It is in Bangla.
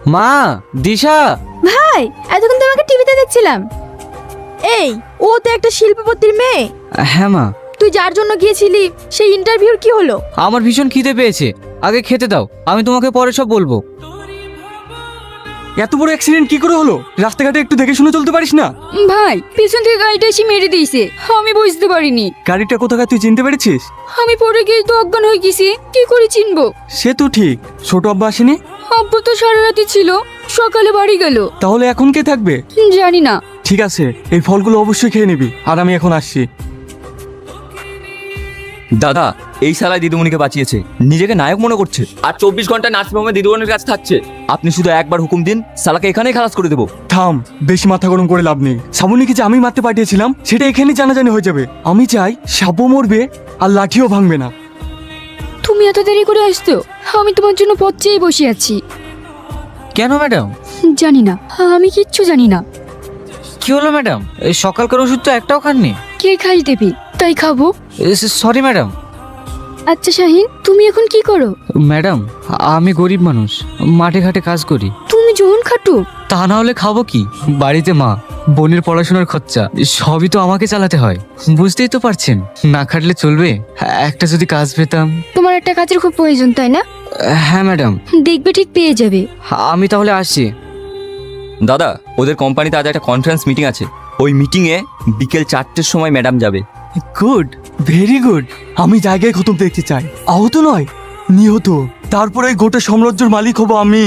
মা, দিশা। ভাই, এতক্ষণ তোমাকে টিভিতে দেখছিলাম। এই, ও তো একটা শিল্পপতির মেয়ে। হ্যাঁ মা। তুই যার জন্য গিয়েছিলি সেই ইন্টারভিউর কি হলো? আমার ভীষণ খিদে পেয়েছে, আগে খেতে দাও, আমি তোমাকে পরে সব বলবো। এত বড় অ্যাক্সিডেন্ট কি করে হলো? রাস্তাঘাটে একটু দেখে শুনে চলতে পারিস না? ভাই, পিছন থেকে গাড়িটা এসে মেরে দিয়েছে, আমি বুঝতে পারিনি। গাড়িটা কোথাকার তুই চিনতে পেরেছিস? আমি পড়ে গিয়ে তো অজ্ঞান হয়ে গেছি, কি করে চিনবো? সে তো ঠিক, ছোট আব্বা আসেনি? আব্বু তো সারা রাতে ছিল, সকালে বাড়ি গেল। তাহলে এখন কে থাকবে? জানি না। ঠিক আছে, এই ফলগুলো অবশ্যই খেয়ে নিবি, আর আমি এখন আসছি। দাদা, এই শালায় দিদিমণিকে বাঁচিয়েছে, নিজেকে নায়ক মনে করছে, আর 24 ঘন্টা নার্সিংহোমে দিদিমণির কাছে থাকছে। আপনি শুধু একবার হুকুম দিন, শালাকে এখানেই খালাস করে দেবো। থাম, বেশি মাথা গরম করে লাভ নেই। শ্রাবণীকে যে আমি মারতে পাঠিয়েছিলাম সেটা এখানেই জানাজানি হয়ে যাবে। আমি চাই সাপও মরবে আর লাঠিও ভাঙবে না। তুমি এত দেরি করে আসতো, আমি তোমার জন্য পথ চেয়ে বসে আছি। কেন ম্যাডাম? জানি না, আমি কিচ্ছু জানি না। কি হলো ম্যাডাম? এই সকালকার ওষুধ তো একটাও খাননি। কে খাই দেবে, তাই খাবো। Sorry madam. আচ্ছা শাহিন, তুমি এখন কি করো? ম্যাডাম, আমি গরিব মানুষ, মাঠে ঘাটে কাজ করি। তুমি জোন খাটো। তা না হলে খাবো কি? বাড়িতে মা, বোনের পড়াশোনার খরচা সবই তো আমাকে চালাতে হয়, বুঝতেই তো পারছেন। না খাটলে চলবে? একটা যদি কাজ পেতাম। তোমার একটা কাজের খুব প্রয়োজন, তাই না? হ্যাঁ ম্যাডাম। দেখবে ঠিক পেয়ে যাবে। আমি তাহলে আসছি। দাদা, ওদের কোম্পানিতে আজ একটা কনফারেন্স মিটিং আছে, ওই মিটিংয়ে বিকেল 4টের সময় ম্যাডাম যাবে। Good, very good. আমি জায়গায় খতম দেখতে চাই, আহত নয়, নিহত। তারপরে গোটা সাম্রাজ্যের মালিক হব আমি।